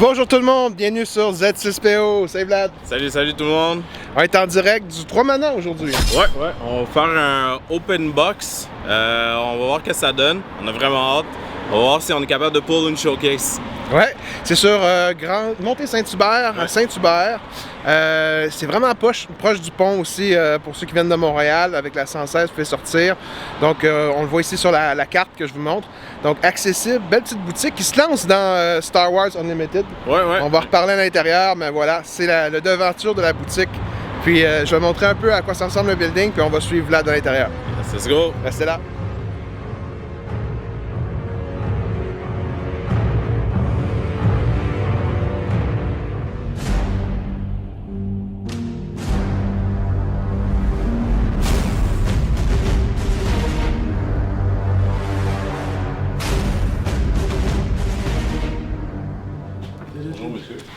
Bonjour tout le monde, bienvenue sur Z6PO, salut Vlad! Salut tout le monde! On est en direct du 3 Mana aujourd'hui. Ouais, on va faire un open box, on va voir ce que ça donne, on a vraiment hâte. On va voir si on est capable de pull une showcase. Ouais, c'est sur Montée Saint-Hubert, à Saint-Hubert. C'est vraiment proche du pont aussi pour ceux qui viennent de Montréal avec la 116, vous pouvez sortir. Donc on le voit ici sur la carte que je vous montre. Donc accessible, belle petite boutique qui se lance dans Star Wars Unlimited. Ouais. On va reparler à l'intérieur, mais voilà, c'est la devanture de la boutique. Puis je vais montrer un peu à quoi ça ressemble le building, puis on va suivre Vlad à l'intérieur. Let's go! Restez là.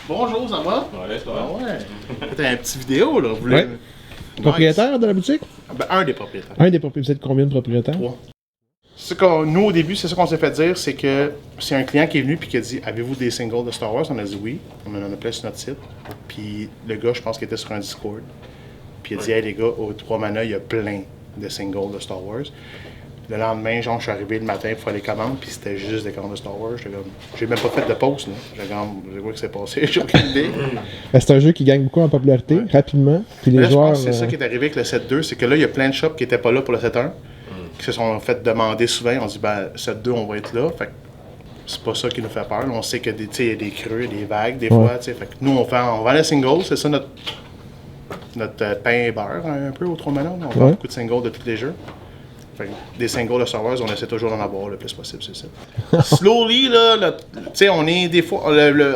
Bonjour, ça va? Ouais, ça va. Ouais. C'était un petit vidéo, là. Vous voulez... Ouais. Propriétaire de la boutique? Ben, un des propriétaires. Un des propriétaires. Vous êtes combien de propriétaires? 3. Nous, au début, c'est ça qu'on s'est fait dire, c'est que c'est un client qui est venu et qui a dit « Avez-vous des singles de Star Wars? » On a dit oui. On en a plein sur notre site. Puis le gars, je pense qu'il était sur un Discord. Puis il a dit « Hey les gars, au 3 Mana, il y a plein de singles de Star Wars. » Le lendemain, genre, je suis arrivé le matin pour faire les commandes, puis c'était juste des commandes de Star Wars. J'ai même pas fait de pause, là. J'ai quoi que c'est passé, j'ai aucune idée. C'est un jeu qui gagne beaucoup en popularité, rapidement. Puis les là, joueurs. Je pense que c'est ça qui est arrivé avec le 7-2, c'est que là, il y a plein de shops qui n'étaient pas là pour le 7-1, qui se sont fait demander souvent. On dit, ben, 7-2, on va être là. Fait que c'est pas ça qui nous fait peur. On sait qu'il y a des creux, des vagues, des fois. Fait que nous, on vend les singles, c'est ça notre pain et beurre, un peu, au 3 Mana. On vend beaucoup de singles de tous les jeux. Fait que des singles de Star Wars, on essaie toujours d'en avoir le plus possible, c'est ça. Slowly, là, tu sais, on est des fois,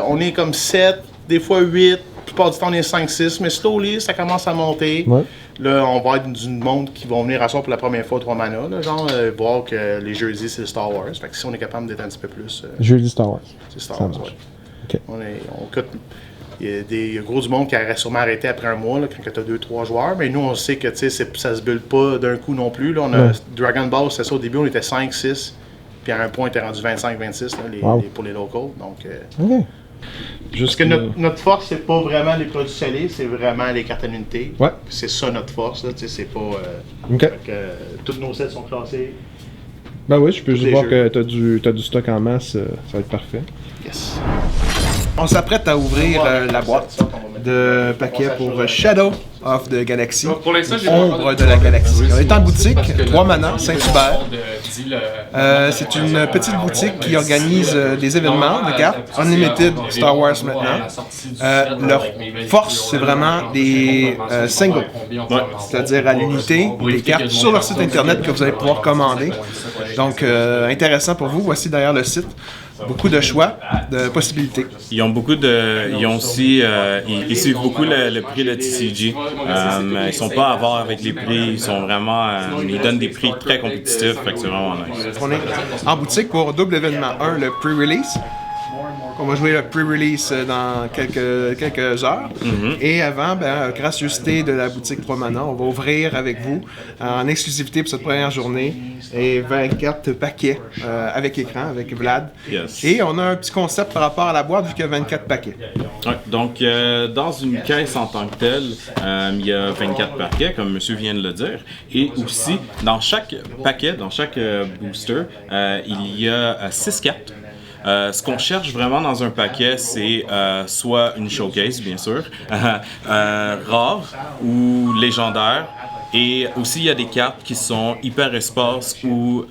on est comme 7, des fois 8, la plupart du temps on est 5-6, mais slowly, ça commence à monter. Ouais. Là, on va être du monde qui vont venir à soir pour la première fois au 3 Mana, là, genre, voir que les jeudis, c'est Star Wars. Fait que si on est capable d'être un petit peu plus... Jeudi Star Wars. C'est Star Wars, ouais. Okay. On coûte... Il y a gros du monde qui aurait sûrement arrêté après un mois, là, quand tu as 2-3 joueurs, mais nous on sait que ça se bulle pas d'un coup non plus. Là, on a Dragon Ball, c'est ça, au début on était 5-6, puis à un point on était rendu 25-26 pour les locals. Donc, parce que notre force, c'est pas vraiment les produits salés, c'est vraiment les cartes à l'unité. Ouais. C'est ça notre force, là, c'est pas. Tous nos sets sont classés. Ben oui, je peux juste voir que t'as du stock en masse, ça va être parfait. Yes. On s'apprête à ouvrir la boîte de paquets pour Shadow of the Galaxy, Ombre de la Galaxie. On est en boutique, 3 Mana, Saint-Hubert. C'est une petite boutique qui organise des événements de cartes, Unlimited Star Wars maintenant. Leur force, c'est vraiment des singles, c'est-à-dire à l'unité, des cartes sur leur site internet que vous allez pouvoir commander. Donc, intéressant pour vous. Voici derrière le site. Beaucoup de choix, de possibilités. Ils ont aussi, ils suivent beaucoup le prix de TCG. Ils sont pas à voir avec les prix, ils sont vraiment, ils donnent des prix très compétitifs, fait que c'est vraiment nice. On est en boutique pour double événement 1, le pre-release. On va jouer le pre-release dans quelques heures. Et avant, gracieuseté de la boutique 3 Mana, on va ouvrir avec vous en exclusivité pour cette première journée et 24 paquets avec écran, avec Vlad. Yes. Et on a un petit concept par rapport à la boîte vu qu'il y a 24 paquets. Ouais, donc, dans une caisse en tant que telle, il y a 24 paquets, comme monsieur vient de le dire. Et aussi, dans chaque paquet, dans chaque booster, il y a 6 cartes. Ce qu'on cherche vraiment dans un paquet, c'est soit une showcase, bien sûr, rare ou légendaire. Et aussi, il y a des cartes qui sont hyper espace ou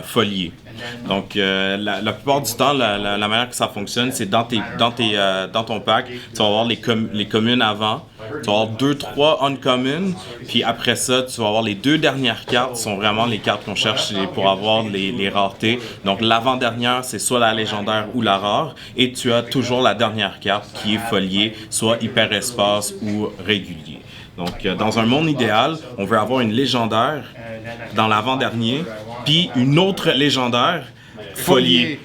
foliées. Donc, la plupart du temps, la manière que ça fonctionne, c'est dans ton pack, tu vas avoir les communes avant, tu vas avoir 2-3 uncommon, puis après ça, tu vas avoir les 2 dernières cartes, qui sont vraiment les cartes qu'on cherche pour avoir les raretés. Donc, l'avant-dernière, c'est soit la légendaire ou la rare, et tu as toujours la dernière carte qui est foliée, soit hyper espace ou régulier. Donc, dans un monde idéal, on veut avoir une légendaire dans l'avant-dernier, puis une autre légendaire folié.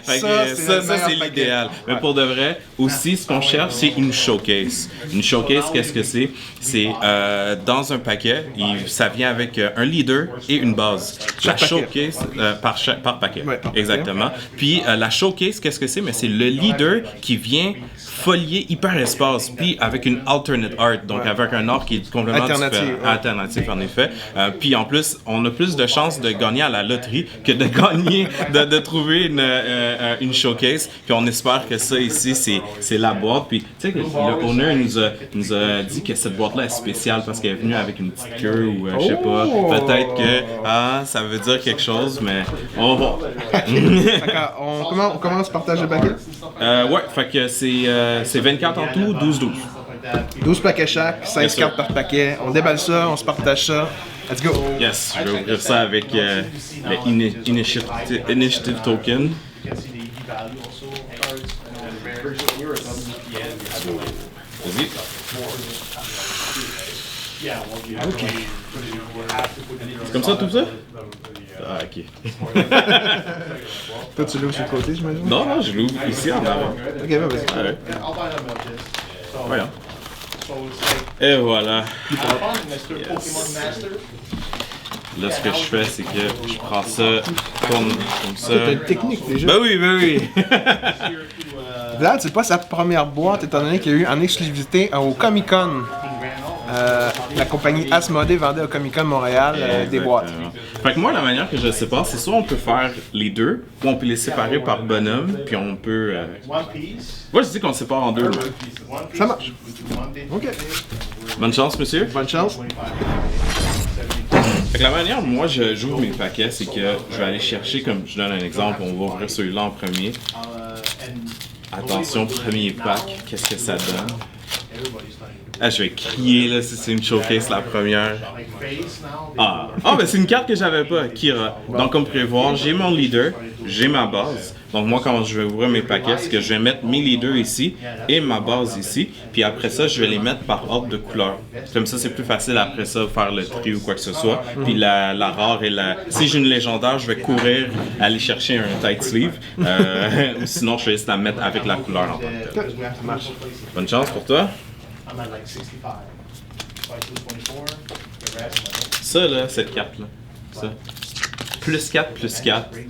Fait que, Ça, ça, c'est l'idéal. Mais pour de vrai, aussi, ce qu'on cherche, c'est une showcase. Une showcase, qu'est-ce que c'est? C'est dans un paquet, ça vient avec un leader et une base. La showcase, par paquet. Ouais, par exactement. Puis la showcase, qu'est-ce que c'est? Mais c'est le leader qui vient folier hyper espace, puis avec une alternate art, donc avec un art qui est complètement alternatif en effet. Puis en plus, on a plus de chances de gagner à la loterie que de gagner, de trouver une showcase. Puis on espère que ça ici, c'est la boîte. Puis tu sais, le owner nous a dit que cette boîte-là est spéciale parce qu'elle est venue avec une petite queue ou je sais pas. Peut-être que ça veut dire quelque chose, mais on va voir. On commence à partager le paquet? Ouais, fait que c'est 24 en tout, 12-12. 12 paquets chaque, 16 cartes par paquet. On déballe ça, on se partage ça. Let's go! Yes, je vais ouvrir ça avec le Initiative Token. Vas-y. Ok. C'est comme ça, tout ça? Ah, ok. Toi, tu l'ouvres sur le côté, j'imagine? Non, je l'ouvre ici en avant. Ok, ben vas-y. Ouais. Voyons. Et voilà. Yes. Là, ce que je fais, c'est que je prends ça, tourne comme ça. T'as une technique déjà. Ben oui. Vlad, c'est pas sa première boîte, étant donné qu'il y a eu en exclusivité au Comic-Con. La compagnie Asmodée vendait au Comic-Con Montréal des boîtes. Fait que moi, la manière que je le sépare, c'est soit on peut faire les deux, ou on peut les séparer par bonhomme, puis on peut... Moi, je dis qu'on le sépare en deux. Là. Ça marche. Ok. Bonne chance, monsieur. Bonne chance. Fait que la manière dont moi j'ouvre mes paquets, c'est que je vais aller chercher, comme je donne un exemple, on va ouvrir celui-là en premier. Attention, premier pack, qu'est-ce que ça donne? Ah, je vais crier là si c'est une showcase la première. Ben c'est une carte que j'avais pas, Kira. Donc comme prévoir, j'ai mon leader, j'ai ma base. Donc moi quand je vais ouvrir mes paquets, c'est que je vais mettre mes leaders ici et ma base ici. Puis après ça, je vais les mettre par ordre de couleur. Comme ça, c'est plus facile après ça faire le tri ou quoi que ce soit. Puis la rare et la... Si j'ai une légendaire, je vais courir aller chercher un tight sleeve. Ou sinon, je vais juste la mettre avec la couleur en tant que telle. Bonne chance pour toi. Ça là, cette carte-là, ça. Plus 4,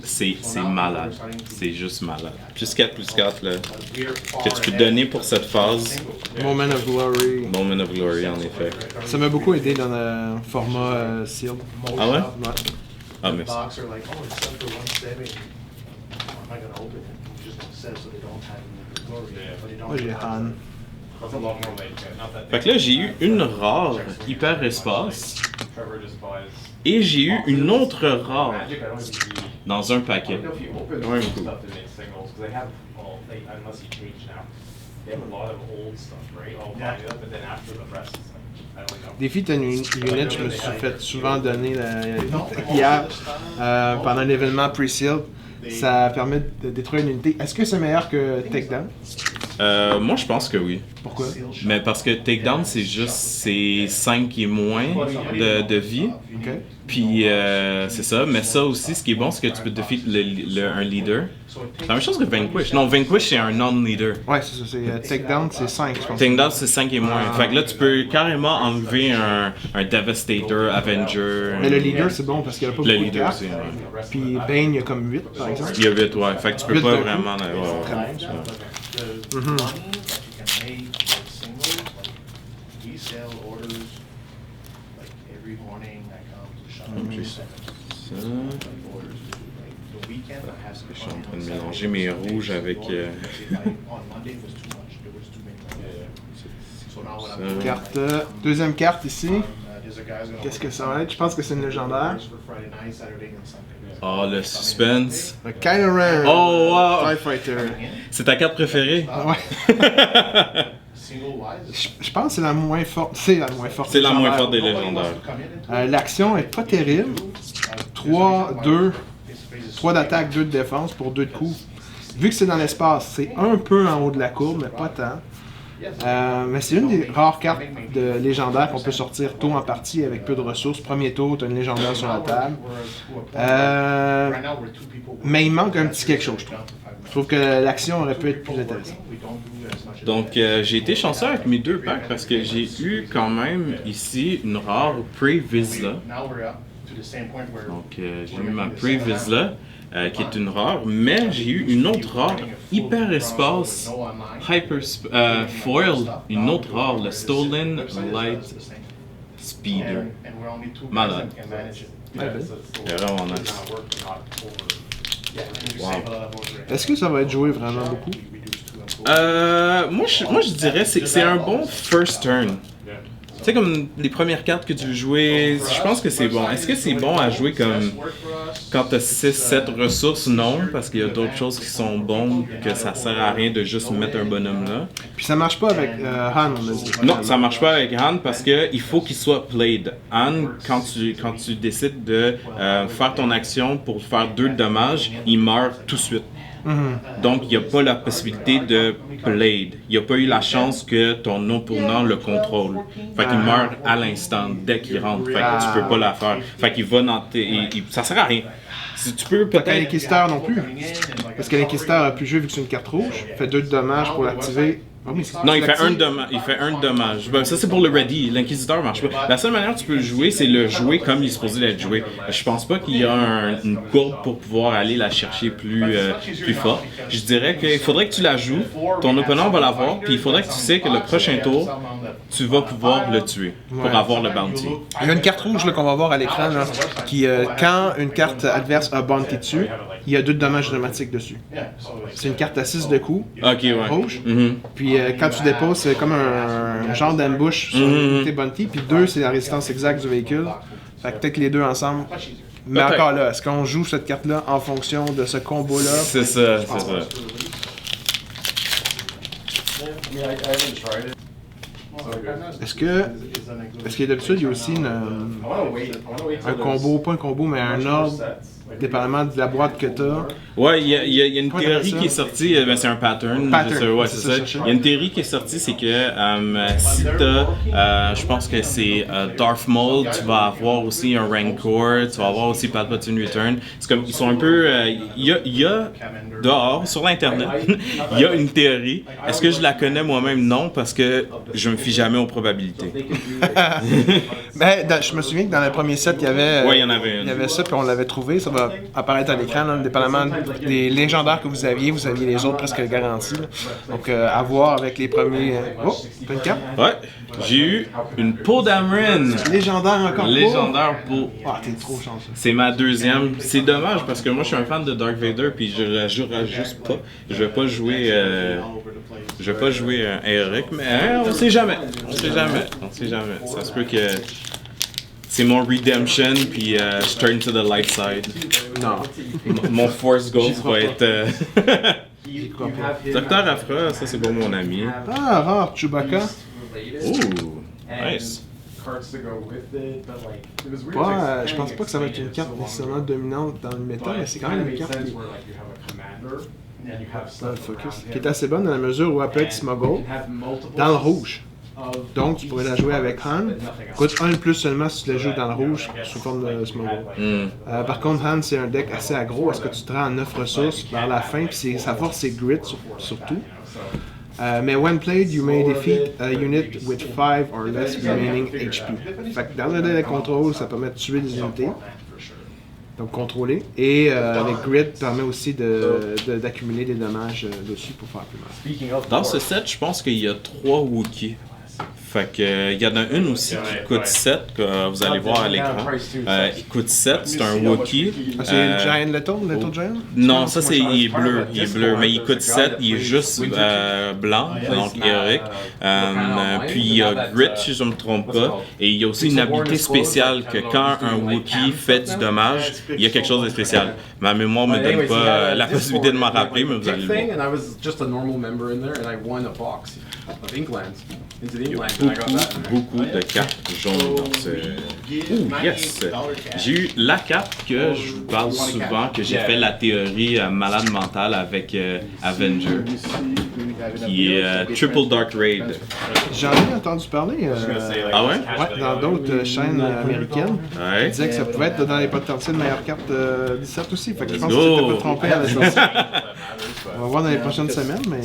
c'est malade. C'est juste malade. Plus 4, là, que tu peux donner pour cette phase. Moment of Glory. Moment of Glory, en effet. Ça m'a beaucoup aidé dans le format Sealed. Ah ouais? Ouais. Ah, merci. Moi, j'ai Han. Fait que là, j'ai eu une rare hyper espace. Et j'ai eu une autre rare dans un paquet. Ouais, cool. Défi de unit, je me suis fait souvent donner hier pendant l'événement Pre-Sealed. Ça permet de détruire une unité. Est-ce que c'est meilleur que Takedown? Moi, je pense que oui. Pourquoi? Mais parce que Takedown, c'est juste 5 et moins de vie. Ok. Puis c'est ça. Mais ça aussi, ce qui est bon, c'est que tu peux défier un leader. C'est la même chose que Vanquish. Non, Vanquish, c'est un non-leader. Ouais, c'est ça. Takedown, c'est 5, je pense. Takedown, c'est 5 et moins. Fait que là, tu peux carrément enlever un Devastator, Avenger. Mais le leader, c'est bon parce qu'il n'y a pas beaucoup de cartes. Aussi, ouais. Puis Bane, il y a comme 8, par exemple. Il y a 8, ouais. Fait que tu peux pas de vraiment... Très bon, ça. Je suis en train de mélanger mes rouges avec... Carte, deuxième carte ici. Qu'est-ce que ça va être? Je pense que c'est une légendaire. Oh, le suspense. Le Kylo Ren. Oh, wow! TIE Fighter. C'est ta carte préférée? Ouais. Je pense que c'est la moins forte. C'est la moins forte. C'est la moins forte des légendaires. L'action est pas terrible. 3 d'attaque, 2 de défense pour 2 de coups. Vu que c'est dans l'espace, c'est un peu en haut de la courbe, mais pas tant. Mais c'est une des rares cartes de légendaire qu'on peut sortir tôt en partie avec peu de ressources. Premier tour, tu as une légendaire sur la table. Mais il manque un petit quelque chose, je trouve. Je trouve que l'action aurait pu être plus intéressante. Donc, j'ai été chanceux avec mes 2 packs parce que j'ai eu quand même ici une rare Prey Vizsla. Donc, j'ai eu ma Prey Vizsla, qui est une rare, mais j'ai eu une autre rare, Hyper Espace Hyper Foil, une autre rare, le Stolen Light Speeder. Malade. C'est vraiment nice. Wow. Est-ce que ça va être joué vraiment beaucoup? Moi, je dirais que c'est un bon first turn. Tu sais, comme les premières cartes que tu veux jouer, je pense que c'est bon. Est-ce que c'est bon à jouer comme quand tu as 6-7 ressources? Non, parce qu'il y a d'autres choses qui sont bonnes, que ça sert à rien de juste mettre un bonhomme là. Puis ça marche pas avec Han, on a dit. Non, ça marche pas avec Han parce que il faut qu'il soit played. Han, quand tu décides de faire ton action pour faire 2 dommages, il meurt tout de suite. Donc, il n'y a pas la possibilité de played. Il n'y a pas eu la chance que ton opponent le contrôle. Fait qu'il meurt à l'instant, dès qu'il rentre. Fait que tu peux pas la faire. Fait qu'il va dans ça sert à rien. Si tu peux peut-être... L'Inquisiteur non plus. Parce que l'Inquisiteur a pu jouer vu que c'est une carte rouge. Il fait 2 de dommages pour l'activer. Oh, non, il fait un dommage. Ben, ça, c'est pour le ready. L'Inquisiteur marche pas. La seule manière que tu peux le jouer, c'est le jouer comme il est supposé l'être joué. Je pense pas qu'il y a une courbe pour pouvoir aller la chercher plus fort. Je dirais qu'il faudrait que tu la joues, ton opponent va l'avoir, puis il faudrait que tu sais que le prochain tour, tu vas pouvoir le tuer pour avoir le bounty. Il y a une carte rouge qu'on va voir à l'écran, là, qui, quand une carte adverse a bounty dessus, il y a 2 de dommages dramatiques dessus. C'est une carte à 6 de coups, rouge. Puis quand tu déposes, c'est comme un genre d'ambush sur tes bounty. Puis 2, c'est la résistance exacte du véhicule. Fait que peut-être les 2 ensemble. Mais encore là, est-ce qu'on joue cette carte-là en fonction de ce combo-là? C'est ça, c'est ça. Est-ce que d'habitude, il y a aussi un combo, pas un combo, mais un ordre, dépendamment de la boîte que tu as? Ouais, il y a une théorie qui est sortie, c'est un pattern. Ouais, c'est ça. Il y a une théorie qui est sortie, c'est que si t'as, je pense que c'est Darth Maul, tu vas avoir aussi un Rancor, tu vas avoir aussi Palpatine Return. C'est comme, ils sont un peu, il y a dehors, sur l'internet, il y a une théorie. Est-ce que je la connais moi-même? Non, parce que je me fie jamais aux probabilités. Ben, je me souviens que dans le premier set, il y avait, ouais, il y en avait une. Il y avait ça, puis on l'avait trouvé. Ça va apparaître à l'écran, là, dépendamment des légendaires que vous aviez les autres presque garantis. Là. Donc, à voir avec les premiers. Oh, t'as une carte? Ouais, j'ai eu une Poe Dameron. Légendaire encore. Légendaire Poe. Ah, t'es trop chanceux. C'est ma 2e. C'est dommage parce que moi, je suis un fan de Darth Vader, puis je la jouerai juste pas. Je vais pas jouer. Je vais pas jouer un Eric, mais on sait jamais. On sait jamais. Ça se peut que c'est mon redemption, puis je turn to the light side. Non. Mon force goal va être. Docteur Afra, ça c'est pour mon ami. Ah, rare, Chewbacca. Ouh, nice. Ouais, je pense pas que ça va être une carte nécessairement dominante dans le méta, mais c'est quand même une carte qui est assez bonne dans la mesure où elle peut être smuggle dans le rouge. Donc, tu pourrais la jouer avec Han. Coûte 1 de plus seulement si tu la joues dans le rouge sous forme de smuggle. Par contre, Han, c'est un deck assez aggro. Est-ce que tu te rends à 9 ressources vers la fin? Puis sa force, c'est grit surtout. Mais when played, you may defeat a unit with 5 or less remaining HP. Fait que dans le deck de contrôle, ça permet de tuer des unités. Donc contrôler. Et avec Grid permet aussi d'accumuler des dommages dessus pour faire plus mal. Dans ce set, je pense qu'il y a 3 Wookiees. Fait que il y en a une aussi qui coûte 7, que vous allez voir à l'écran. Il coûte 7, c'est un Wookiee. Ah, c'est Giant Little Giant? Non, ça il est bleu, mais il coûte 7, il est juste blanc, donc Eric. Puis il y a Grit, si je ne me trompe pas, et il y a aussi une habilité spéciale que quand un Wookiee fait du dommage, il y a quelque chose de spécial. Ma mémoire me donne pas la possibilité de m'en rappeler, mais vous allez le voir. Beaucoup de cartes jaunes dans ce... Ouh, yes! J'ai eu la carte que je vous parle souvent, que j'ai fait la théorie malade mentale avec Avenger. qui est Triple Dark Raid. J'en ai entendu parler Ah ouais? ouais, dans d'autres chaînes américaines. Ouais. Ils disaient que ça pouvait être dans les potentiels meilleures cartes 17 aussi. Fait que je pense Let's que tu go. t'étais pas trompé à la sortie. On va voir dans les prochaines semaines, mais...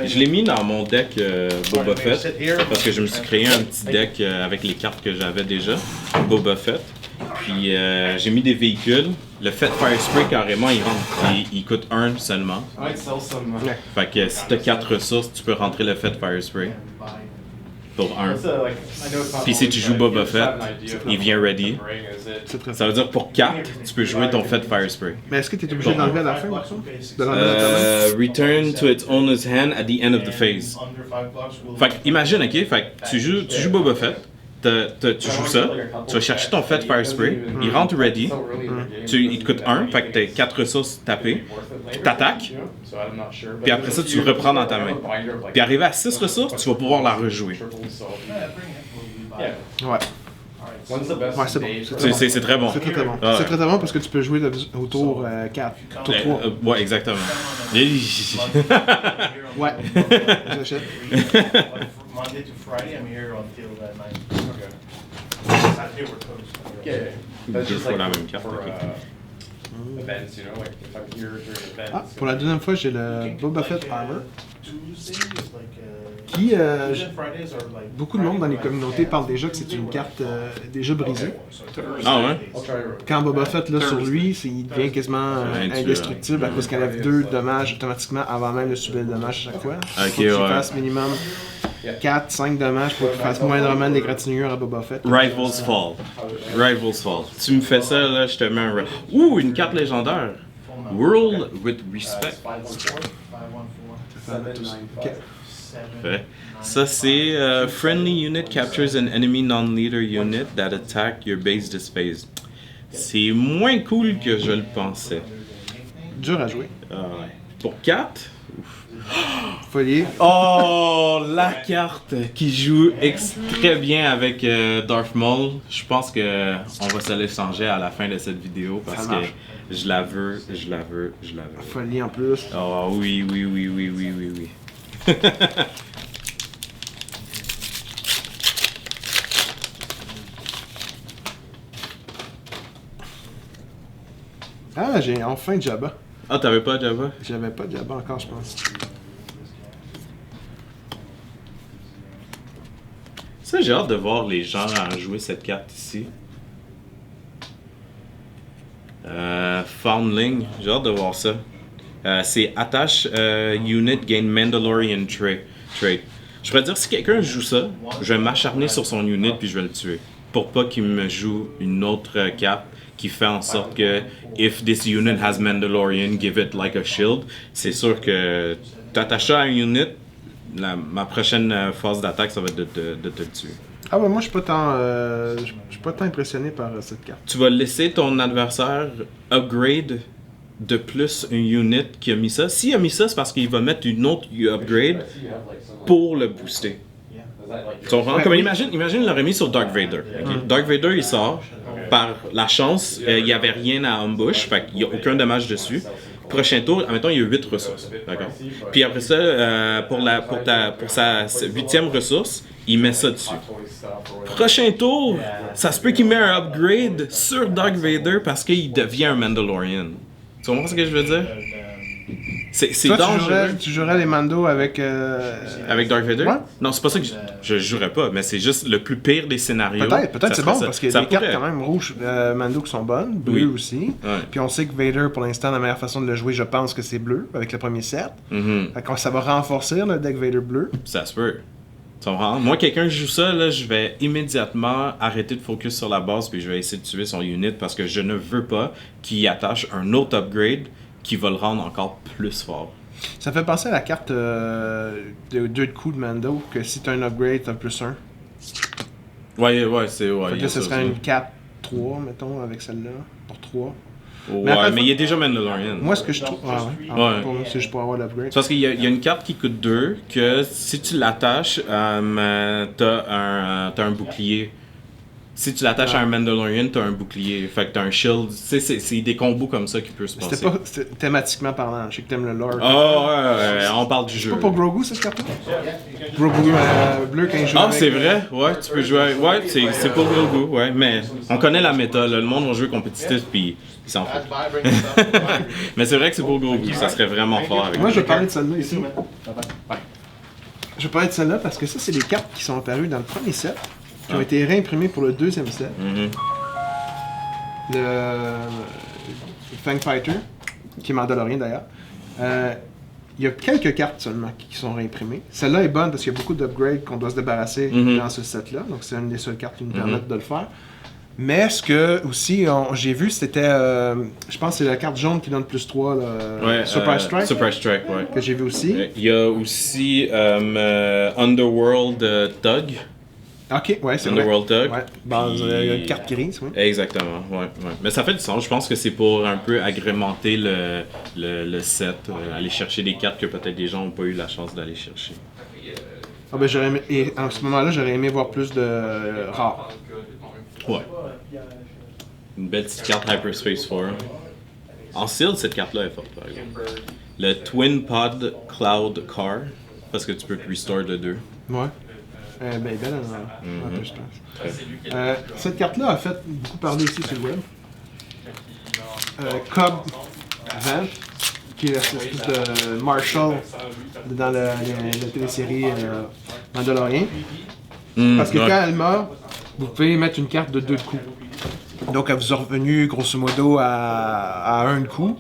Je l'ai mis dans mon deck Boba Fett parce que je me suis créé un petit deck avec les cartes que j'avais déjà, Boba Fett. Puis j'ai mis des véhicules. Le Fett Fire Spray carrément il rentre. Il coûte 1 seulement. Fait que si t'as 4 ressources, tu peux rentrer le Fett Fire Spray. Pour 1. Puis si tu joues Boba Fett, il vient ready. Ça veut dire pour 4, tu peux jouer ton Fett Fire Spray. Mais est-ce que tu es obligé d'enlever à la fin, Marceau? De l'enlever à ta main? Return to its owner's hand at the end of the phase. Fait que imagine, ok, fait que tu joues Boba Fett. Tu joues ça, tu vas chercher ton Fett Fire Spray, il rentre ready, il te coûte 1, fait que t'as 4 ressources tapées, t'attaques, puis après ça tu le reprends dans ta main. Puis arrivé à 6 ressources, tu vas pouvoir la rejouer. Ouais. Ouais, c'est bon. C'est très bon. C'est très bon. Ah ouais. C'est très bon parce que tu peux jouer au tour 4, tour 3. Ouais, exactement. Ouais, j'achète. Monday to Friday, I'm here until 9. Okay. Saturday we're closed. Yeah. Deux fois la même carte. Ah, pour la deuxième fois, j'ai le Boba Fett Armor. Qui, beaucoup de monde dans les communautés parle déjà que c'est une carte déjà brisée. Ah ouais? Quand Boba Fett là sur lui, il devient quasiment indestructible à cause qu'il enlève 2 dommages automatiquement avant même de subir le dommage à chaque fois. Ok, Faut qu'il fasse minimum 4-5 dommages pour qu'il fasse moindrement d'égratignures à Boba Fett. Rivals Fall. Rivals Fall. Tu me fais ça, là, je te mets un... Ouh, une carte légendaire. World with Respect. Fait. Ça, c'est Friendly unit captures an enemy non-leader unit that attack your base this phase. C'est moins cool que je le pensais. Dur à jouer. Pour 4? Folie. Oh, la carte qui joue très bien avec Darth Maul. Je pense que on va se l'échanger à la fin de cette vidéo parce que je la veux. Folie en plus. Oh oui. Ah, j'ai enfin Jabba. Ah, t'avais pas Jabba? J'avais pas Jabba encore, je pense. Ça, j'ai hâte de voir les gens à jouer cette carte ici. Foundling, j'ai hâte de voir ça. C'est Attache Unit Gain Mandalorian Trait. Je pourrais dire, si quelqu'un joue ça, je vais m'acharner sur son unit puis je vais le tuer. Pour pas qu'il me joue une autre carte qui fait en sorte que if this unit has Mandalorian, give it like a shield. C'est sûr que t'attaches ça à un unit, ma prochaine phase d'attaque, ça va être de te le tuer. Ah bah moi je suis pas tant impressionné par cette carte. Tu vas laisser ton adversaire upgrade de plus une unit qui a mis ça. S'il a mis ça, c'est parce qu'il va mettre une autre upgrade pour le booster. Tu comprends? Comme imagine, il l'aurait mis sur Dark Vader. Okay? Dark Vader, il sort. Par la chance, il n'y avait rien à ambush, fait qu'il n'y a aucun dommage dessus. Prochain tour, admettons, il y a 8 ressources. D'accord? Puis après ça, pour sa 8e ressource, il met ça dessus. Prochain tour, ça se peut qu'il met un upgrade sur Dark Vader parce qu'il devient un Mandalorian. Tu comprends ce que je veux dire? C'est dangereux. Tu jouerais les Mando avec... Avec Dark Vader? Ouais. Non, c'est pas ça que je jouerais pas, mais c'est juste le plus pire des scénarios. Peut-être c'est bon, parce qu'il y a des cartes pourrait. quand même rouges Mando qui sont bonnes, bleues aussi. Ouais. Puis on sait que Vader, pour l'instant, la meilleure façon de le jouer, je pense que c'est bleu, avec le premier set. Fait que ça va renforcer le deck Vader bleu. Ça se peut. Tu comprends? Moi, quelqu'un joue ça, là, je vais immédiatement arrêter de focus sur la base puis je vais essayer de tuer son unit parce que je ne veux pas qu'il attache un autre upgrade qui va le rendre encore plus fort. Ça fait penser à la carte de 2 de coups de Mando, que si t'as un upgrade, t'as plus 1. Ouais, c'est... Ouais, Fait que là, ce serait une 4-3, mettons, avec celle-là, pour 3. Ouais, mais il y a déjà Mandalorian. Moi, ce que je trouve... Ouais. Pour moi, c'est juste pour avoir l'upgrade. C'est parce qu'il y a une carte qui coûte 2, que si tu l'attaches, t'as un bouclier. si tu l'attaches à un Mandalorian, t'as un bouclier. Fait que t'as un shield. C'est des combos comme ça qui peuvent se passer. C'était thématiquement parlant. Je sais que t'aimes le lore. Ouais, on parle du jeu. C'est pas pour Grogu, cette carte-là? Grogu bleu quand il joue. Ah, c'est vrai? Ouais, tu peux jouer. Ouais, c'est pour Grogu, ouais. Mais on connaît la méta, là. Le monde va jouer compétitif, puis ils s'en foutent. Mais c'est vrai que c'est pour Grogu. Ça serait vraiment fort avec moi, je vais parler de celle-là ici. Je vais parler de celle-là parce que ça, c'est les cartes qui sont apparues dans le premier set, qui ont été réimprimées pour le deuxième set. Le Fang Fighter, qui est Mandalorian d'ailleurs. Il y a quelques cartes seulement qui sont réimprimées. Celle-là est bonne parce qu'il y a beaucoup d'upgrades qu'on doit se débarrasser dans ce set-là. Donc c'est une des seules cartes qui nous permettent de le faire. Mais ce que aussi j'ai vu, c'était, je pense que c'est la carte jaune qui donne plus 3, là, Super Strike. Super Strike, ouais. Que j'ai vu aussi. Il y a aussi Underworld Thug. Ok, ouais, c'est Underworld Thug. Ouais. Bon, il y a une carte grise, oui. Exactement, ouais. Mais ça fait du sens. Je pense que c'est pour un peu agrémenter le set, aller chercher des cartes que peut-être des gens n'ont pas eu la chance d'aller chercher. Ah ben et à ce moment-là, j'aurais aimé voir plus de rares. Ouais. Une belle petite carte Hyperspace 4. En sealed, cette carte-là est forte, par exemple. Le Twin Pod Cloud Car, parce que tu peux restore de 2. Ouais. Ben, belle en Hyperspace. Cette carte-là a fait beaucoup parler ici sur le web. Cobb Vent, qui est l'espèce de Marshall dans la télésérie Mandalorian. Parce que quand elle meurt, vous pouvez mettre une carte de 2 coups. Donc elle vous est revenue grosso modo à 1 coup.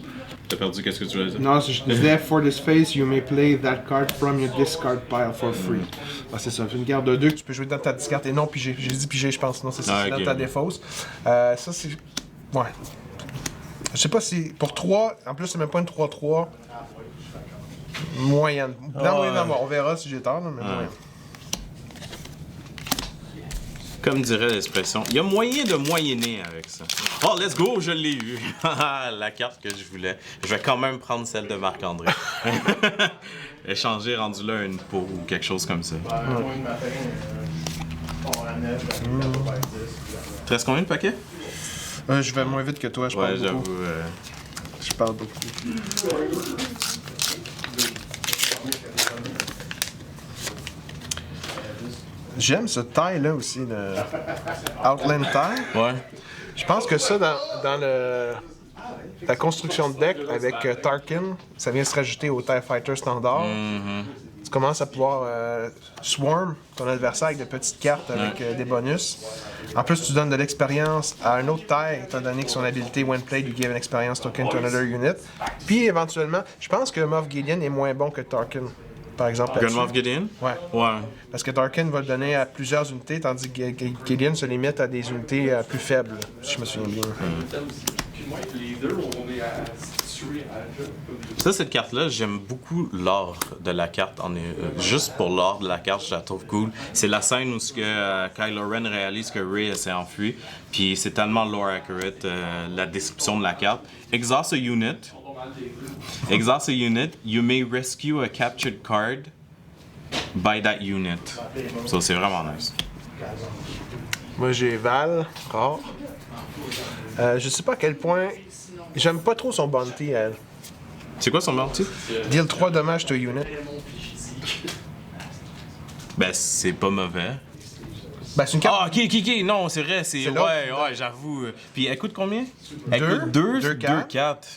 T'as perdu, qu'est-ce que tu veux dire? Non, je disais, for this phase, you may play that card from your discard pile for free. Ah, c'est ça, c'est une carte de 2 que tu peux jouer dans ta discard et non pigé. J'ai dit pigé, je pense, non, c'est ça, c'est dans ta défausse. Ça, c'est. Ouais. Je sais pas si. Pour 3, en plus, c'est même pas une 3-3 moyenne. On verra si j'ai tort, mais moyenne. Comme dirait l'expression, il y a moyen de moyenner avec ça. Oh, let's go, je l'ai eu. La carte que je voulais. Je vais quand même prendre celle de Marc-André. Échanger rendu là une peau ou quelque chose comme ça. Tu restes combien de paquets? Je vais moins vite que toi, je parle beaucoup. J'avoue. Je parle beaucoup. J'aime ce taille-là aussi, le Outland Tie. Ouais. Je pense que ça, dans la construction de deck avec Tarkin, ça vient se rajouter au TIE Fighter standard. Tu commences à pouvoir swarm ton adversaire avec de petites cartes avec des bonus. En plus, tu donnes de l'expérience à un autre TIE, étant donné que son habilité When Played, you give an experience token to another unit. Puis éventuellement, je pense que Moff Gideon est moins bon que Tarkin. Par exemple. Moff Gideon? Ouais. Parce que Tarkin va le donner à plusieurs unités, tandis que Gideon se limite à des unités plus faibles, si je me souviens bien. Ça, cette carte-là, j'aime beaucoup l'art de la carte. Juste pour l'art de la carte, je la trouve cool. C'est la scène où Kylo Ren réalise que Rey s'est enfui. Puis c'est tellement lore accurate, la description de la carte. Exhaust a unit. Exhaust a unit. You may rescue a captured card by that unit. So c'est vraiment nice. Moi, j'ai Val, rare. Je sais pas à quel point. J'aime pas trop son bounty, elle. C'est quoi son bounty? Deal 3 dommages to unit. Ben, c'est pas mauvais. Ben, c'est une carte. Ah, ok, non, c'est vrai, c'est. Ouais, j'avoue. Puis elle coûte combien? Elle coûte 2 4.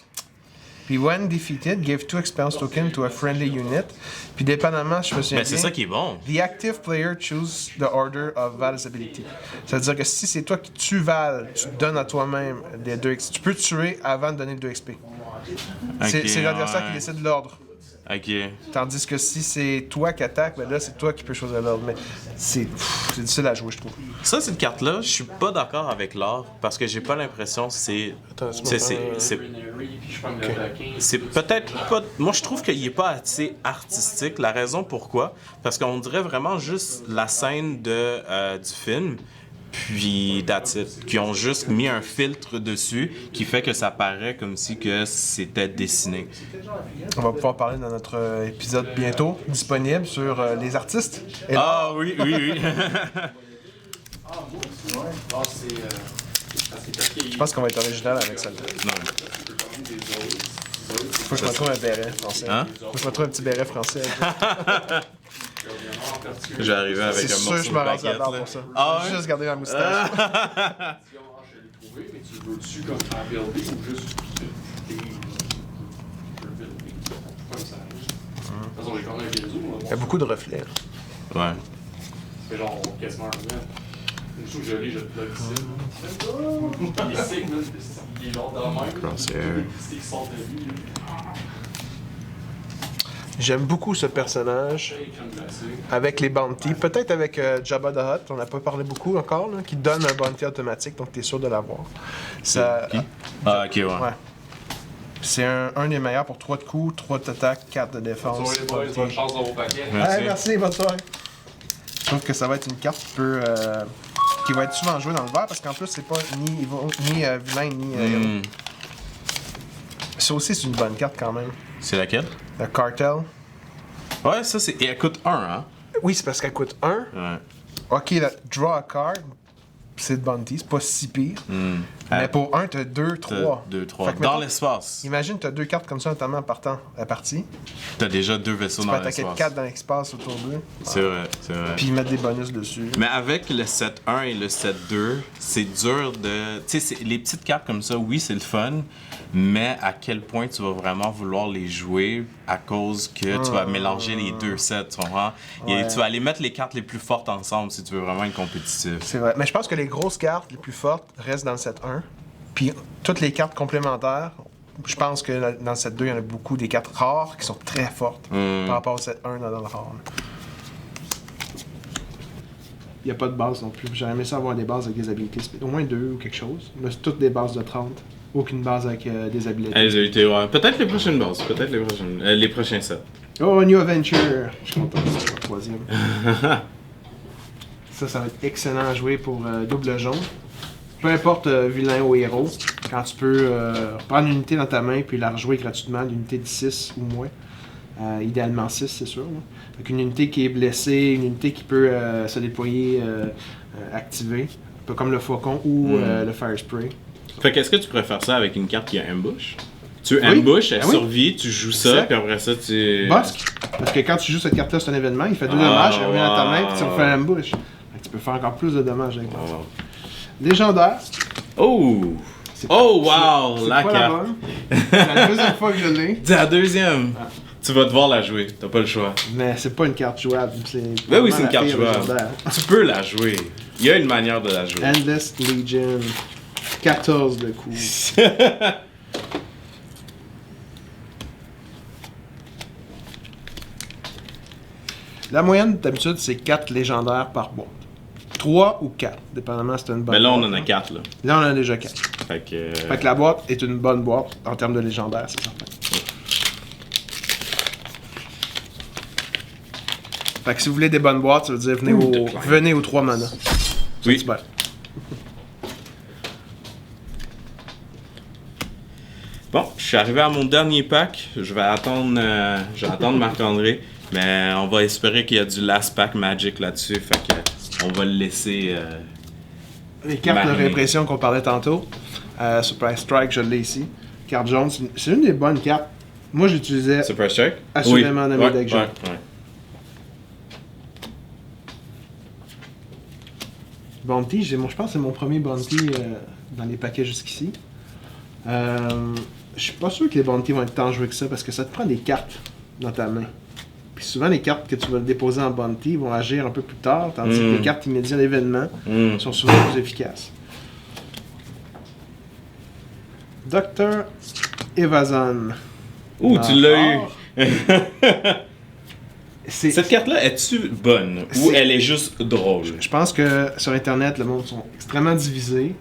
Puis when defeated, give 2 experience tokens to a friendly unit. Puis dépendamment, je me souviens bien, c'est ça qui est bon. The active player choose the order of Val's ability. C'est-à-dire que si c'est toi qui tues Val, tu donnes à toi-même des 2 XP. Tu peux tuer avant de donner le 2 XP. C'est l'adversaire qui décide de l'ordre. Ok. Tandis que si c'est toi qui attaques, ben là, c'est toi qui peux choisir l'ordre. Mais c'est difficile à jouer, je trouve. Ça, cette carte-là, je suis pas d'accord avec l'art parce que j'ai pas l'impression que c'est. C'est peut-être pas. Moi, je trouve qu'il est pas assez artistique. La raison pourquoi? Parce qu'on dirait vraiment juste la scène du film. Puis that's it. Qui ont juste mis un filtre dessus qui fait que ça paraît comme si que c'était dessiné. On va pouvoir parler dans notre épisode bientôt disponible sur les artistes. Ah oui. Je pense qu'on va être original avec ça. Non. Faut que je me trouve un béret français. Hein? Faut que je me trouve un petit béret français. Je vais arriver avec C'est un sûr morceau que je de me rase la baguette. barre Là. pour ça. Ah Je vais ouais? juste garder ma moustache. Mais tu veux-tu comme faire builder ou juste des. Comme ça. De toute façon, j'ai quand même un réseau. Il y a beaucoup de reflets. Ouais. Ça fait genre quasiment un mètre. Une fois que je l'ai, je le plug ici. Il est sick, man. Il est genre dans le même. Crosshair. C'est qui sort de lui. J'aime beaucoup ce personnage avec les bounties. Peut-être avec Jabba the Hutt, on n'a pas parlé beaucoup encore, là, qui donne un bounty automatique, donc tu es sûr de l'avoir. Ça, Ah, ok, ouais. ouais. C'est un des meilleurs pour 3 de coups, 3 d'attaque, 4 de défense. Sur les boys, bonne chance dans vos paquets. Merci. Ouais, merci, bonne soirée. Je trouve que ça va être une carte qui va être souvent jouée dans le vert parce qu'en plus, c'est pas ni vilain ni. Ça aussi, c'est une bonne carte quand même. C'est laquelle? Le Cartel. Ouais, ça, c'est. Et elle coûte 1, hein? Oui, c'est parce qu'elle coûte 1. Ouais. Ok, le Draw a Card, c'est de bounty, c'est pas si pire. Mais pour 1, t'as 2, 3. 2, 3. Fait que Dans mettons, l'espace. Imagine, t'as 2 cartes comme ça, notamment en partant la partie. T'as déjà 2 vaisseaux Tu peux dans attaquer l'espace. 4 dans l'espace autour d'eux. C'est vrai, c'est vrai. Puis mettre des bonus dessus. Mais avec le 7-1 et le 7-2, c'est dur de. Tu sais, les petites cartes comme ça, oui, c'est le fun, mais à quel point tu vas vraiment vouloir les jouer à cause que tu vas mélanger les 2 sets, tu comprends? Et Ouais. tu vas aller mettre les cartes les plus fortes ensemble si tu veux vraiment être compétitif. C'est vrai. Mais je pense que les grosses cartes les plus fortes restent dans le set 1. Puis toutes les cartes complémentaires, je pense que dans le set 2, il y en a beaucoup des cartes rares qui sont très fortes par rapport au set 1 dans le rare. Il n'y a pas de base non plus. J'aurais aimé ça avoir des bases avec des habilités. Au moins 2 ou quelque chose. Mais c'est toutes des bases de 30. Aucune base avec des habilités. Les habilités, ouais. Peut-être les prochaines bases, peut-être les prochaines. Les prochains sets. Oh, New Adventure! Je suis content que c'est le troisième. Ça va être excellent à jouer pour double jaune. Peu importe vilain ou héros, quand tu peux prendre une unité dans ta main puis la rejouer gratuitement, l'unité de 6 ou moins. Idéalement 6, c'est sûr. Là. Avec une unité qui est blessée, une unité qui peut se déployer, activer, un peu comme le faucon ou le fire spray. Fait qu'est-ce que tu préfères ça avec une carte qui a ambush? Tu ambush, elle Ah oui. survit, tu joues ça, Exact. puis après ça, tu. Bosque, parce que quand tu joues cette carte-là, c'est un événement, il fait 2 dommages, il revient dans ta main puis tu refais un ambush. Fait que tu peux faire encore plus de dommages avec ça. Oh. Légendaire. Oh! C'est Oh, pas- wow! c'est La pas carte! bonne. C'est la deuxième fois que je l'ai, C'est la deuxième! Tu vas devoir la jouer, t'as pas le choix. mais c'est pas une carte jouable. C'est Ben oui, vraiment c'est une la carte pire jouable. légendaire. Tu peux la jouer. Il y a une manière de la jouer. Endless Legion. 14 de coups. La moyenne d'habitude, c'est 4 légendaires par boîte. 3 ou 4, dépendamment si c'est une bonne Mais là, on boîte, en a hein. 4, là. Là, on en a déjà 4. Fait que. Fait que la boîte est une bonne boîte en termes de légendaire, c'est certain. Fait que si vous voulez des bonnes boîtes, ça veut dire venez, venez aux 3 mana. Oui. Super. Bon, je suis arrivé à mon dernier pack. Je vais attendre Marc-André. Mais on va espérer qu'il y a du last pack Magic là-dessus. Fait que on va le laisser. Les cartes de mariner. répression qu'on parlait tantôt. Surprise Strike, je l'ai ici. Carte jaune, c'est une des bonnes cartes. Moi, j'utilisais Super Strike? assurément dans mes Ouais, decks jaunes. ouais. Bounty, je pense que c'est mon premier Bounty dans les paquets jusqu'ici. Je suis pas sûr que les Bounty vont être tant joués que ça parce que ça te prend des cartes dans ta main. Puis souvent, les cartes que tu vas déposer en Bounty vont agir un peu plus tard, tandis que les cartes immédiates d'événement sont souvent plus efficaces. Dr. Evazan. Ouh, tu l'as eu! Cette C'est carte-là, est-tu bonne? Ou C'est- elle est juste drôle? Je pense que sur Internet, le monde sont extrêmement divisés.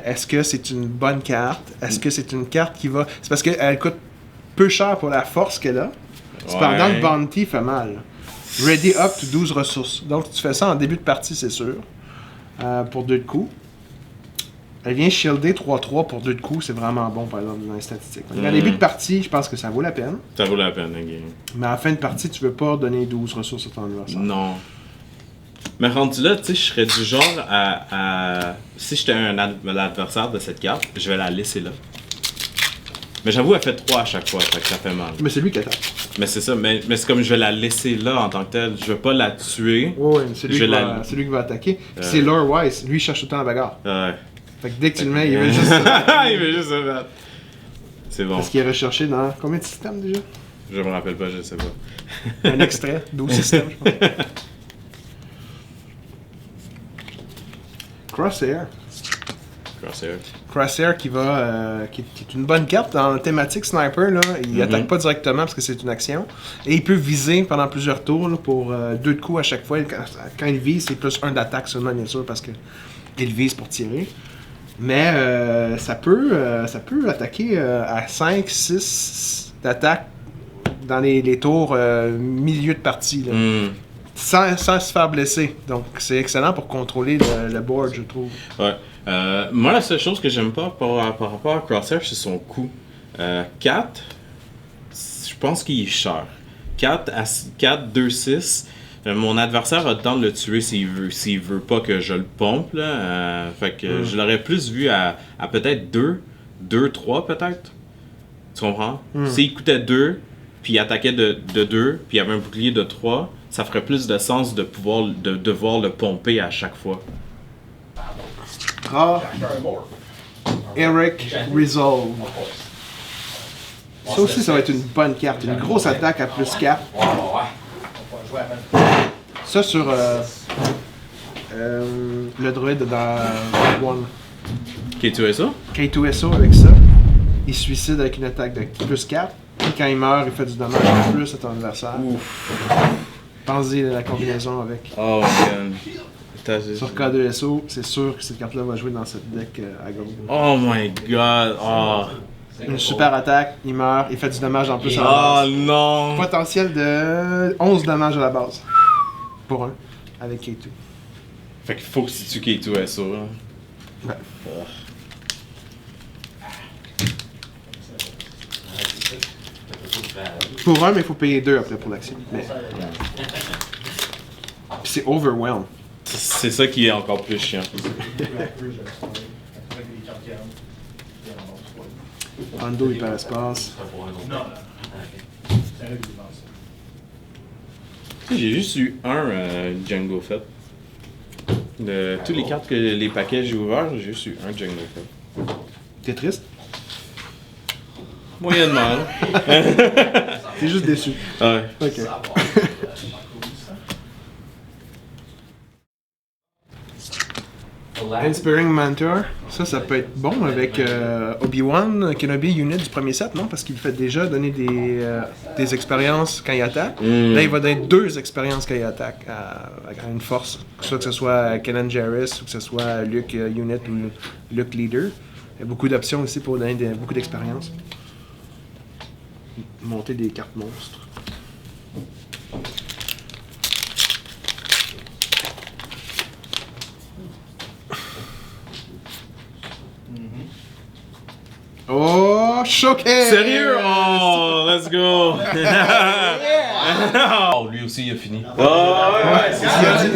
Est-ce que c'est une bonne carte? Est-ce que c'est une carte qui va... C'est parce qu'elle coûte peu cher pour la force qu'elle a. Cependant, Ouais. le bounty fait mal. Ready up to 12 ressources. Donc, tu fais ça en début de partie, c'est sûr. Pour 2 de coups. Elle vient shielder 3-3 pour 2 de coups. C'est vraiment bon, par exemple, dans les statistiques. Donc, en début de partie, je pense que ça vaut la peine. Ça vaut la peine, ok. Mais à la fin de partie, tu veux pas donner 12 ressources à ton adversaire. Non. Mais rendu là, tu sais, je serais du genre si j'étais l'adversaire de cette carte, je vais la laisser là. Mais j'avoue, elle fait 3 à chaque fois, fait que ça fait mal. Mais c'est lui qui attaque. Mais c'est ça, mais c'est comme je vais la laisser là en tant que telle. Je vais pas la tuer. Ouais, mais c'est lui, qui va attaquer. C'est Lore Wise, lui il cherche tout le temps la bagarre. Ouais. Fait que dès que tu le mets, il veut juste il veut juste se battre. C'est bon. Parce qu'il est recherché dans combien de systèmes déjà? Je me rappelle pas, je sais pas. Un extrait, 12 systèmes, je pense. Crosshair. Crosshair qui est une bonne carte dans la thématique sniper. Là. Il attaque pas directement parce que c'est une action. Et il peut viser pendant plusieurs tours là, pour 2 de coups à chaque fois. Quand il vise, c'est plus 1 d'attaque seulement, bien sûr, parce que il vise pour tirer. Mais ça peut attaquer à 5, 6 d'attaque dans les tours milieu de partie. Là. Sans se faire blesser. Donc c'est excellent pour contrôler le board, je trouve. Ouais. Moi, la seule chose que j'aime pas par rapport à Crosshair, c'est son coût. 4, je pense qu'il est cher. 4, 2, 6. Mon adversaire a le temps de le tuer s'il veut pas que je le pompe. Là. Fait que je l'aurais plus vu à peut-être 2, 3 peut-être. Tu comprends? S'il coûtait 2, puis il attaquait de 2, puis il avait un bouclier de 3, ça ferait plus de sens de devoir le pomper à chaque fois. Eric Resolve. Ça aussi, ça va être une bonne carte. Une grosse attaque à plus 4. Ça sur le druide dans One. K2SO? K2SO avec ça. Il se suicide avec une attaque de plus 4. Puis quand il meurt, il fait du dommage en plus à ton adversaire. Pensez à la combinaison avec. Oh man. Sur K2SO, c'est sûr que cette carte-là va jouer dans cette deck à gauche. Oh my god. Oh. Une super attaque, il meurt, il fait du dommage en plus à la base. Oh non. Potentiel de 11 dommages à la base. Pour 1, avec K2. Fait qu'il faut que tu tues K2SO. Là. Ouais. Pour 1, mais il faut payer 2 après pour l'action. Mais... Puis c'est overwhelm. C'est ça qui est encore plus chiant. Ando hyperespace. J'ai juste eu un Django Fett. De tous les cartes que les paquets j'ai ouverts, j'ai juste eu un Django Fett. T'es triste? Moyennement. T'es juste déçu. Ouais. Ok. Inspiring Mentor, ça peut être bon avec Obi-Wan Kenobi Unit du premier set, non? Parce qu'il fait déjà donner des expériences quand il attaque. Là, il va donner 2 expériences quand il attaque à une force. Soit que ce soit Kenan Jarrus, ou que ce soit Luke Unit ou Luke Leader. Il y a beaucoup d'options aussi pour donner beaucoup d'expérience. Monter des cartes monstres. Oh, showcase! Sérieux? Oh, let's go! Oh, lui aussi, il a fini. Oh, ouais, c'est ce qu'il a dit.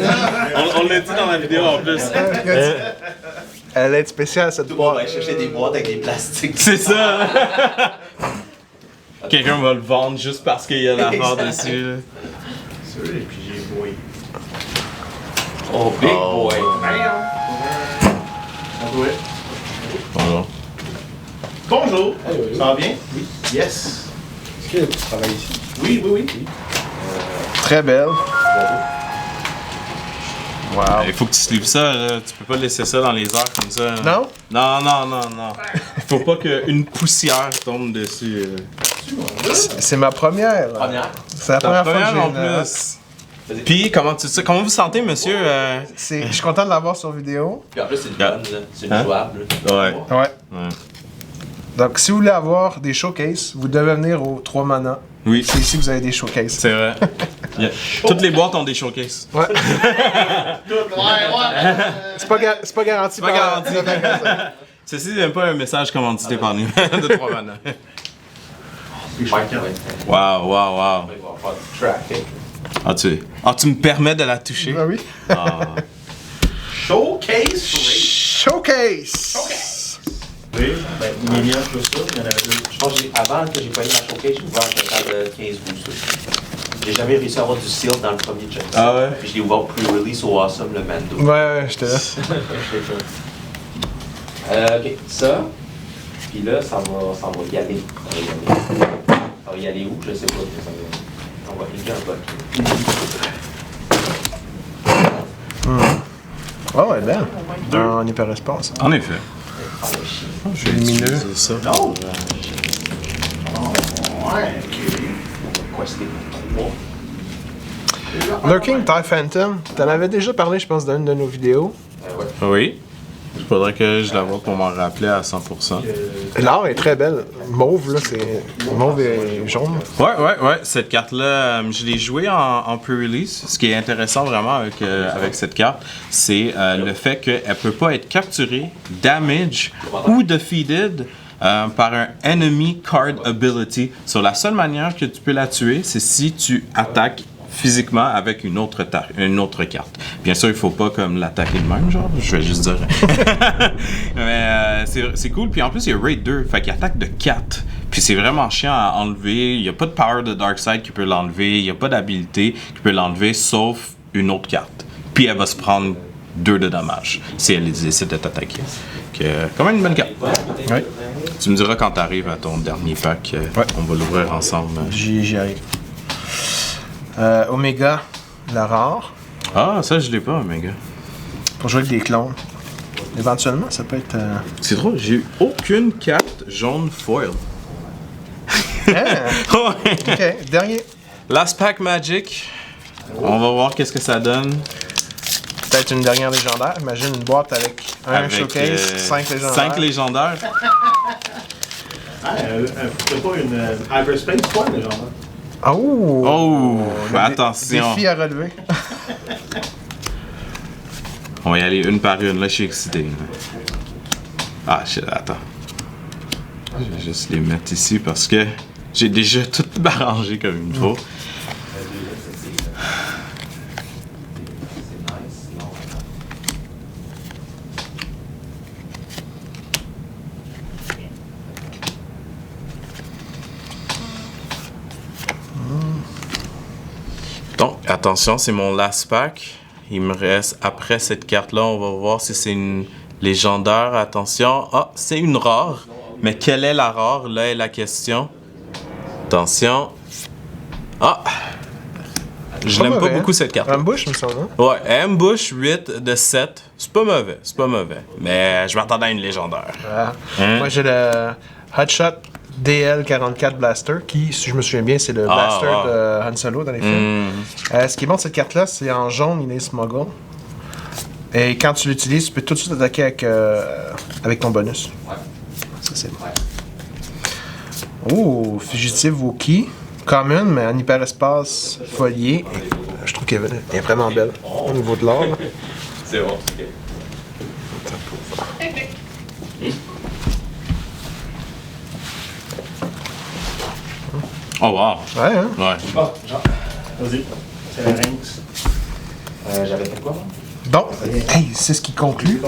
On l'a dit dans la vidéo en plus. Elle est spéciale cette boîte. On va chercher des boîtes avec des plastiques. C'est ça! Quelqu'un va le vendre juste parce qu'il y a l'affaire dessus. C'est vrai, puis j'ai boy. Oh, big boy. Bonjour. Bonjour, ça va bien? Oui. Yes. Est-ce que tu travailles ici? Oui, oui, oui. Très belle. Wow. Il faut que tu slives ça, là. Tu peux pas laisser ça dans les airs comme ça. Là. Non? Non. Faut pas qu'une poussière tombe dessus. C'est ma première. C'est la première fois que j'ai en une... plus. Puis, comment vous sentez, monsieur? Je suis content de l'avoir sur vidéo. Puis en plus, c'est une bonne, là. C'est une jouable. Ouais. Ouais. Donc, si vous voulez avoir des showcases, vous devez venir aux 3 Mana. Oui. C'est ici que vous avez des showcases. C'est vrai. Toutes les boîtes ont des showcases. Ouais. C'est pas garanti. Pas garanti. Ceci n'est pas un message commandité par nous de 3 Mana. Wow. On va faire du tracking. Tu me permets de la toucher? Ah oui. Showcase! Showcase! Oui, ben, Minion, tout ça, il y en avait deux. Je pense que avant que j'ai pas eu ma showcase, j'ai ouvert un total de 15 boosters. J'ai jamais réussi à avoir du seal dans le premier check. Ah ouais? Puis je l'ai ouvert pre-release au Awesome, le Mando. Ouais, j'étais là. Ok, ça. Puis là, ça va y aller. Ça va y aller où? Je sais pas. On va écrire un bloc. Ouais, bien. En hyperespace. En effet. Je vais lumineux. Ça. Non! Ouais, ok. On va quester pour 3. Lurking TIE Phantom, t'en avais déjà parlé, je pense, dans une de nos vidéos. Ouais. Oui. Il faudrait que je la vois pour m'en rappeler à 100%. L'art est très belle. Mauve, là, c'est mauve et jaune. Ouais. Cette carte-là, je l'ai jouée en pre-release. Ce qui est intéressant vraiment avec cette carte, c'est le fait qu'elle peut pas être capturée, damage ou defeated par un enemy card ability. Sur la seule manière que tu peux la tuer, c'est si tu attaques physiquement avec une autre carte. Bien sûr, il faut pas comme l'attaquer de même, genre, je vais juste dire. Mais c'est cool. Puis en plus, il y a Raid 2, fait qu'il attaque de 4. Puis c'est vraiment chiant à enlever. Il n'y a pas de power de Darkseid qui peut l'enlever. Il n'y a pas d'habilité qui peut l'enlever, sauf une autre carte. Puis elle va se prendre 2 de dommages si elle décide de t'attaquer. Quand même une bonne carte. Ouais. Tu me diras quand t'arrives à ton dernier pack. On va l'ouvrir ensemble. J'y arrive. Omega, la rare. Ah, ça, je l'ai pas, Omega. Pour jouer avec des clones. Éventuellement, ça peut être. C'est drôle, j'ai eu aucune carte jaune foil. Ouais. Ok, dernier. Last Pack Magic. On va voir qu'est-ce que ça donne. Peut-être une dernière légendaire. Imagine une boîte avec un showcase, 5 légendaires. 5 légendaires. C'est pas une hyperspace, quoi, les gens? Oh! Oh! Attention. Défi à relever. On va y aller une par une. Là, je suis excité. Ah, attends. Je vais juste les mettre ici parce que j'ai déjà tout arrangé comme il faut. Donc, attention, c'est mon last pack. Il me reste, après cette carte-là, on va voir si c'est une légendaire. Attention. Ah, c'est une rare. Mais quelle est la rare? Là est la question. Attention. Ah! Je l'aime pas beaucoup cette carte. Ambush, me semble. Ouais, Ambush 8 de 7. C'est pas mauvais. Mais je m'attendais à une légendaire. Ah. Moi, j'ai le Hotshot DL44 Blaster, qui, si je me souviens bien, c'est le Blaster de Han Solo dans les films. Ce qui est bon de cette carte-là, c'est en jaune, il est smuggle. Et quand tu l'utilises, tu peux tout de suite attaquer avec ton bonus. Ouais. Ça, c'est bon. Oh, Fugitive Wookiee. Commune, mais en hyperespace folié. Je trouve qu'elle est vraiment belle au niveau de l'or. C'est bon, Oh wow! Ouais, hein? Ouais. Bon, genre, vas-y. C'est la Rinks. J'avais fait quoi, moi? Donc, hey, c'est ce qui conclut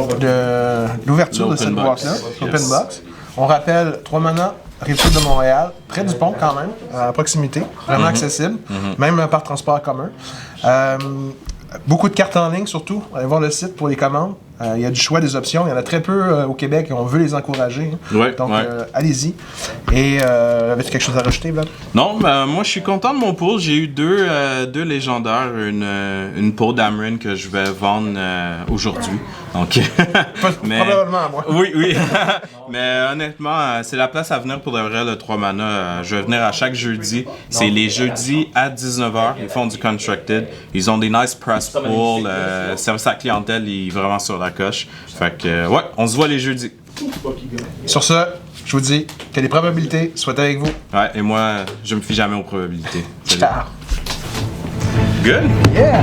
l'ouverture de cette L'open box. boîte-là, Yes. Open Box. On rappelle 3 manas, Rive-Sud de Montréal, près du pont quand même, à proximité, vraiment accessible, même par transport commun. Beaucoup de cartes en ligne surtout, allez voir le site pour les commandes. Il y a du choix des options, il y en a très peu au Québec et on veut les encourager. Ouais, Donc ouais. allez-y. Et avais-tu quelque chose à rajouter, Vlad? Non, ben, moi je suis content de mon pool. J'ai eu deux légendaires, une peau d'Amrin que je vais vendre aujourd'hui. Donc, Probablement à moi. Oui. Mais honnêtement, c'est la place à venir pour de vrai, le 3 mana. Je vais venir à chaque jeudi. C'est les jeudis à 19h. Ils font du Constructed. Ils ont des nice press pools. Service à la clientèle, il est vraiment sur la coche. Fait que, ouais, on se voit les jeudis. Sur ce, je vous dis que les probabilités soient avec vous. Ouais, et moi, je me fie jamais aux probabilités. Salut. Ciao! Good? Yeah!